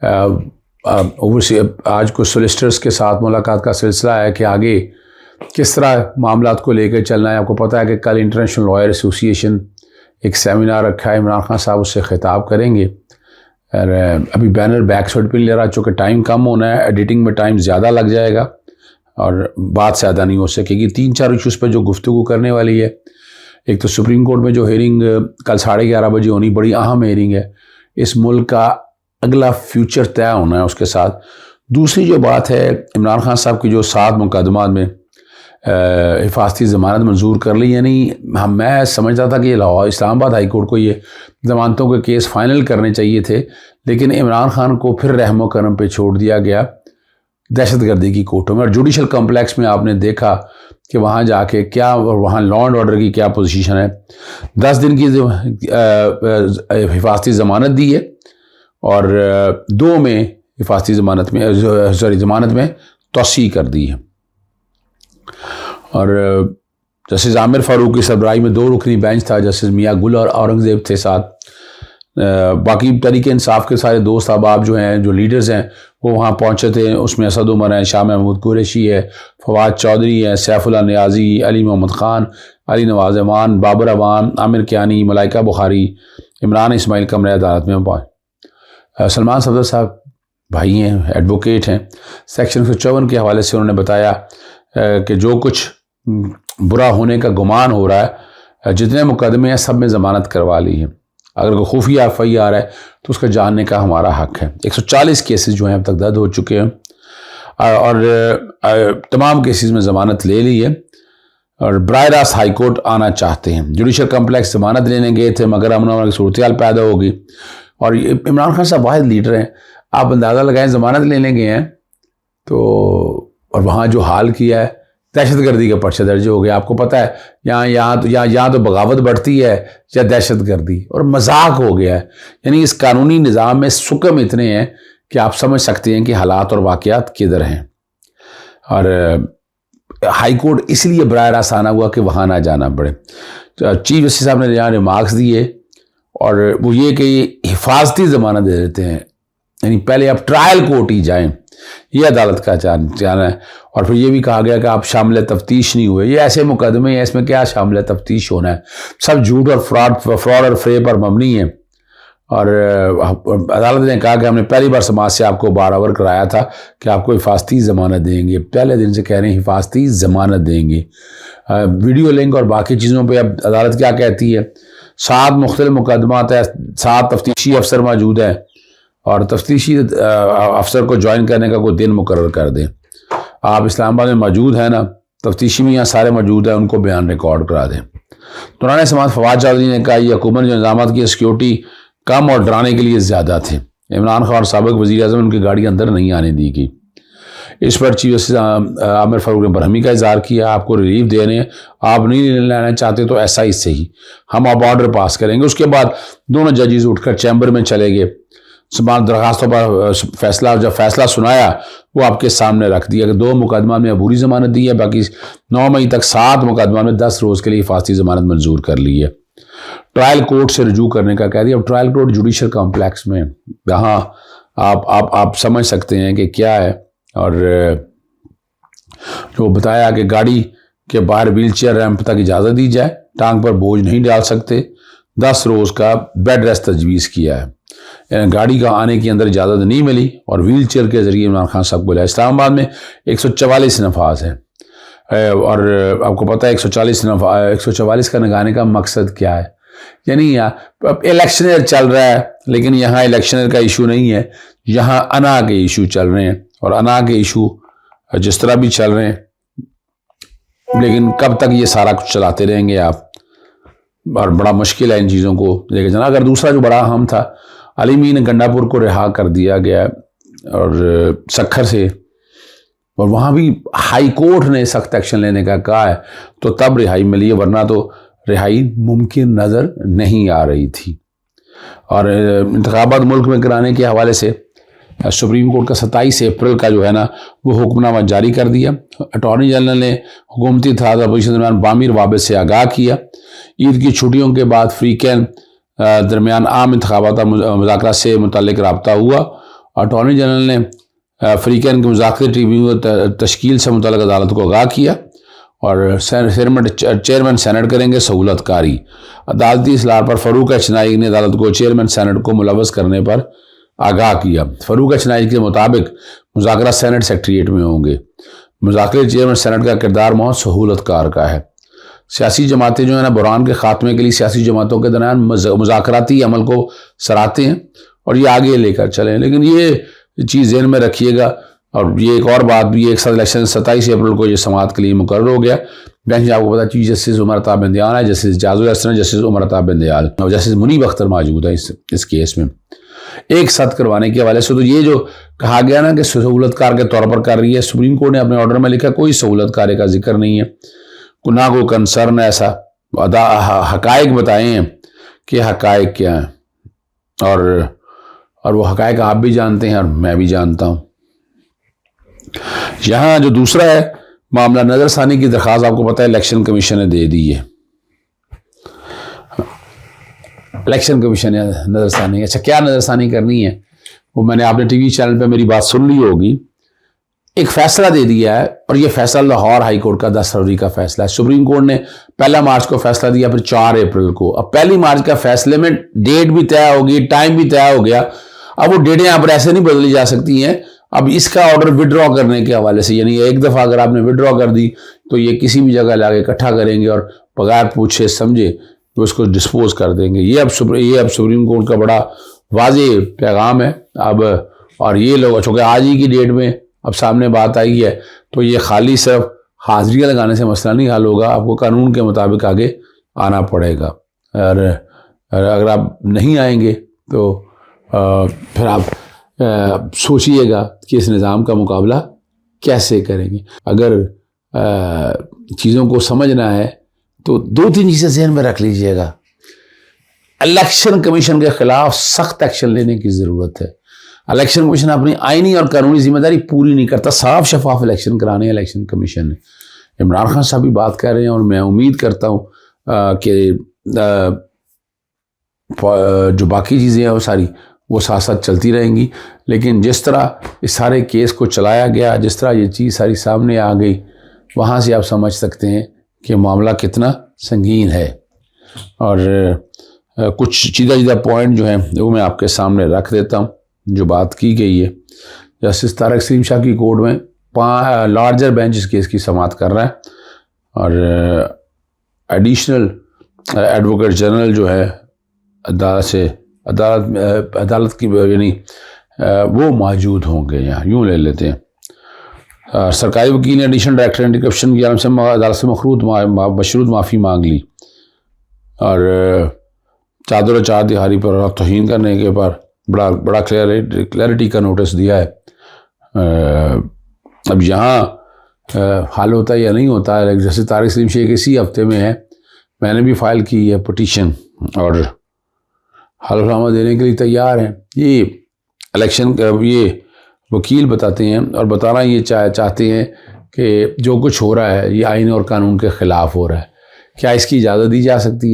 आज कुछ सोलिसिटर्स के साथ मुलाकात का सिलसिला है कि आगे किस तरह मामलात को लेकर चलना है। आपको पता है कि कल इंटरनेशनल लॉयर एसोसिएशन एक सेमिनार रखा है, इमरान खान साहब उससे खिताब करेंगे। और अभी बैनर बैक साइड पर ले रहा, चूँकि टाइम कम होना है, एडिटिंग में टाइम ज़्यादा लग जाएगा और बात ज़्यादा नहीं हो सकेगी। 3-4 इशूज़ पर जो गुफ्तगू करने वाली है, एक तो सुप्रीम कोर्ट में जो हेयरिंग कल 11:30 बजे होनी, बड़ी अहम हेयरिंग है, इस मुल्क का अगला फ्यूचर तय होना है उसके साथ। दूसरी जो बात है, इमरान खान साहब की जो 7 मुकदमात में हिफाजती ज़मानत मंजूर कर ली, यानी मैं समझता था कि लाहौर इस्लामाबाद हाई कोर्ट को ये ज़मानतों के केस फाइनल करने चाहिए थे, लेकिन इमरान खान को फिर रहमो करम पे छोड़ दिया गया दहशतगर्दी की कोर्टों में। और जुडिशल कम्प्लेक्स में आपने देखा कि वहाँ जाके क्या, वहाँ लॉ एंड ऑर्डर की क्या पोजीशन है। 10 दिन की हिफाजती ज़मानत दी है और 2 में हिफाजती ज़मानत में ज़मानत में तोसी कर दी है। और जस्टिस आमिर फारूक की सरबराही में 2 रुकनी बेंच था, जस्टिस मियाँ गुल और औरंगज़ेब थे साथ। बाकी तहरीक इंसाफ के सारे दोस्त अहबाब जो हैं, जो लीडर्स हैं, वो वहाँ पहुँचे थे। उसमें असद उमर हैं, शाह महमूद कुरैशी है, फवाद चौधरी है, सैफुल्लाह नियाज़ी, अली मोहम्मद ख़ान, अली नवाज़ अमान, बाबर अवान, आमिर कियानी, मलाइका बुखारी, इमरान इस्माइल कमरे अदालत में पहुँचे। सलमान सफदर साहब भाई हैं, एडवोकेट हैं। सेक्शन 154 के हवाले से उन्होंने बताया कि जो कुछ बुरा होने का गुमान हो रहा है, जितने मुकदमे हैं सब में ज़मानत करवा ली है। अगर कोई खुफिया FIR है तो उसका जानने का हमारा हक है। 140 केसेस जो हैं अब तक दर्ज हो चुके हैं और तमाम केसेस में ज़मानत ले ली है और बराह रास्त हाई कोर्ट आना चाहते हैं। जुडिशल कम्प्लेक्स ज़मानत लेने गए थे, मगर अमन की सूरत पैदा होगी। और इमरान खान साहब वाहिद लीडर हैं, आप अंदाज़ा लगाएं, ज़मानत लेने गए हैं तो, और वहाँ जो हाल किया है, दहशतगर्दी के पर्चे दर्ज हो गए। आपको पता है यहाँ तो बगावत बढ़ती है या दहशतगर्दी, और मजाक हो गया है। यानी इस कानूनी निज़ाम में सुकम इतने हैं कि आप समझ सकते हैं कि हालात और वाक़यात किधर हैं। और हाई कोर्ट इसलिए बराह रास्त आना हुआ कि वहाँ ना जाना पड़े। तो चीफ जस्टिस साहब ने यहाँ रिमार्क्स दिए और वो ये कि हिफाजती ज़मानत दे देते हैं, यानी पहले आप ट्रायल कोर्ट ही जाएं, ये अदालत का जाना है। और फिर ये भी कहा गया कि आप शामिल तफ्तीश नहीं हुए। ये ऐसे मुकदमे हैं, इसमें क्या शामिल तफ्तीश होना है, सब झूठ और फ्रॉड और फेब पर मबनी है। और अदालत ने कहा कि हमने पहली बार समाज से आपको बारआवर कराया था कि आपको हिफाजती ज़मानत देंगे। पहले दिन से कह रहे हैं हिफाजती ज़मानत देंगे। वीडियो लिंक और बाकी चीज़ों पर अब अदालत क्या कहती है। 7 मुख्तलिफ मुकदमात है, 7 तफ्तीशी अफसर मौजूद हैं और तफ्तीशी अफसर को ज्वाइन करने का कोई दिन मुकर्रर कर दें। आप इस्लामाबाद में मौजूद हैं ना, तफ्तीशी में यहाँ सारे मौजूद हैं, उनको बयान रिकॉर्ड करा दें। दौरान समात फवाद चौधरी ने कहा यह हुकूमत जो निज़ामात की सिक्योरिटी कम और डराने के लिए ज़्यादा थे। इमरान खान और साबिक़ वज़ीर आज़म उनकी गाड़ी अंदर नहीं आने दी गई। इस पर चीफ जस्टिस आमिर फारूक ने बरहमी का इज़हार किया। आपको रिलीफ देने, आप नहीं लेना चाहते तो ऐसा ही सही, हम अब ऑर्डर पास करेंगे। उसके बाद दोनों जजेस उठकर चैम्बर में चले गए। समान दरखास्तों पर जब फैसला सुनाया वो आपके सामने रख दिया कि 2 मुकदमा में अबूरी ज़मानत दी है, बाकी 9 मई तक 7 मुकदमा में 10 रोज़ के लिए हिफाजती ज़मानत मंजूर कर ली है। ट्रायल कोर्ट से रजू करने का कह दिया। अब ट्रायल कोर्ट जुडिशल कॉम्प्लेक्स में, यहाँ आप समझ सकते हैं कि क्या है। और जो बताया कि गाड़ी के बाहर व्हील चेयर रैंप तक इजाज़त दी जाए, टांग पर बोझ नहीं डाल सकते, 10 रोज़ का बेड रेस्ट तजवीज़ किया है। गाड़ी का आने के अंदर इजाज़त नहीं मिली और व्हील चेयर के ज़रिए इमरान खान साहब को लिया। इस्लामाबाद में 144 नफाज है और आपको पता है 144 का लगाने का मकसद क्या है। यानी यहाँ इलेक्शनर चल रहा है, लेकिन यहाँ इलेक्शनर का इशू नहीं है, यहाँ अना के इशू चल रहे हैं। और अना के इशू जिस तरह भी चल रहे हैं, लेकिन कब तक ये सारा कुछ चलाते रहेंगे आप, और बड़ा मुश्किल है इन चीज़ों को लेकर जाना। अगर दूसरा जो बड़ा अहम था, अली मीन गंडापुर को रिहा कर दिया गया और सखर से, और वहाँ भी हाई कोर्ट ने सख्त एक्शन लेने का कहा है तो तब रिहाई मिली है, वरना तो रिहाई मुमकिन नज़र नहीं आ रही थी। और इंतखाबात मुल्क में कराने के हवाले से सुप्रीम कोर्ट का 27 अप्रैल का जो है ना वो हुक्मनामा जारी कर दिया। अटॉर्नी जनरल ने हुकूमती इत्तेहाद अपोजिशन के दरमियान बामिर वाबत से आगाह किया। ईद की छुट्टियों के बाद फ्रीकैन दरमियान आम इंतखाबात और मुज़ाकरात से मुतल्लिक रब्ता हुआ अटॉर्नी जनरल ने अफ्रीकन के मुज़ाकराती ट्रिब्यूनल तश्कील से मुतल्लिक़ अदालत को आगाह किया और चेयरमैन सेनेट करेंगे सहूलत कारी। अदालती इसलाह पर फ़रूक एच नाइक ने अदालत को चेयरमैन सेनेट को मुलव्वस करने पर आगाह किया। फ़रूक एच नाइक के मुताबिक मुज़ाकरा सेनेट सेक्रेटेरिएट में होंगे। मुज़ाकरे चेयरमैन सेनेट का किरदार बहुत सहूलत कार का है। सियासी जमातें जो है ना बुरान के ख़ात्मे के लिए सियासी जमातों के दरमियान मुज़ाकराती अमल को सराहते हैं और ये आगे लेकर चलें, लेकिन ये चीज़ ज़हन में रखिएगा। और ये एक और बात भी, एक साथ इलेक्शन 27 अप्रैल को ये समाअत के लिए मुकर्रर हो गया। बेंच आपको पता चीफ जस्टिस उमर अता बिंदयाल है, जस्टिस जाजुल हसन, जस्टिस उमर अता बिंदयाल और जस्टिस मुनीब अख्तर मौजूद है इस केस में। एक साथ करवाने के हवाले से तो ये जो कहा गया ना कि सहूलतकार के तौर पर कर रही है, सुप्रीम कोर्ट ने अपने ऑर्डर में लिखा कोई सहूलतकार का जिक्र नहीं है, ना कोई कंसर्न ऐसा। हकायक बताए हैं कि हकायक क्या हैं और वो हकायक आप भी जानते हैं और मैं भी जानता हूँ। यहाँ जो दूसरा है मामला नज़रसानी की दरख्वास्त, आपको पता है इलेक्शन कमीशन ने दे दी है। इलेक्शन कमीशन ने नज़रसानी, अच्छा क्या नज़रसानी करनी है वो मैंने आपने टीवी चैनल पे मेरी बात सुन ली होगी। एक फैसला दे दिया है और ये फैसला लाहौर हाई कोर्ट का 10 फरवरी का फैसला है। सुप्रीम कोर्ट ने 1 मार्च को फैसला दिया, फिर 4 अप्रैल को। अब 1 मार्च का फैसले में डेट भी तय होगी, टाइम भी तय हो गया। अब वो डेटें यहाँ पर ऐसे नहीं बदली जा सकती हैं। अब इसका ऑर्डर विड्रॉ करने के हवाले से, यानी एक दफ़ा अगर आपने विड्रॉ कर दी तो ये किसी भी जगह लाके इकट्ठा करेंगे और बगैर पूछे समझे तो उसको डिस्पोज कर देंगे। ये अब सुप्रीम कोर्ट का बड़ा वाज़ेह पैगाम है। अब और ये लोग चूँकि आज ही की डेट में अब सामने बात आई है तो ये खाली सिर्फ हाजिरियाँ लगाने से मसला नहीं हल होगा, आपको कानून के मुताबिक आगे आना पड़ेगा। और अगर आप नहीं आएंगे तो फिर आप सोचिएगा कि इस निज़ाम का मुकाबला कैसे करेंगे। अगर चीज़ों को समझना है तो 2-3 चीज़ें ज़हन में रख लीजिएगा। इलेक्शन कमीशन के खिलाफ सख्त एक्शन लेने की ज़रूरत है। इलेक्शन कमीशन अपनी आईनी और कानूनी जिम्मेदारी पूरी नहीं करता। साफ शफाफ इलेक्शन कराने इलेक्शन कमीशन ने। इमरान खान साहब भी बात कर रहे हैं और मैं उम्मीद करता हूँ कि जो बाकी चीज़ें हैं वो सारी वो साथ साथ चलती रहेंगी। लेकिन जिस तरह इस सारे केस को चलाया गया, जिस तरह ये चीज़ सारी सामने आ गई, वहाँ से आप समझ सकते हैं कि मामला कितना संगीन है। और कुछ सीधा पॉइंट जो है वो मैं आपके सामने रख देता हूँ जो बात की गई है। जस्टिस तारक सलीम शाह की कोर्ट में लार्जर बेंच इस केस की समाअत कर रहा है और एडिशनल एडवोकेट जनरल जो है अदालत की यानी वो मौजूद होंगे यहाँ, यूँ ले लेते हैं। सरकारी वकील ने एडिशनल डायरेक्टर एंटी करप्शन की आलम से अदालत से मशरूत माफ़ी मांग ली और चादर और चार दिहाड़ी पर तौहीन करने के पर बड़ा क्लैरिटी का नोटिस दिया है। अब यहाँ हाल होता है या नहीं होता है, जैसे तारिक सलीम शेख इसी हफ्ते में है, मैंने भी फाइल की है पिटीशन और हलफनामा देने के लिए तैयार हैं। ये इलेक्शन ये वकील बताते हैं और बताना ये चाहते हैं कि जो कुछ हो रहा है ये आईन और कानून के ख़िलाफ़ हो रहा है। क्या इसकी इजाज़त दी जा सकती है?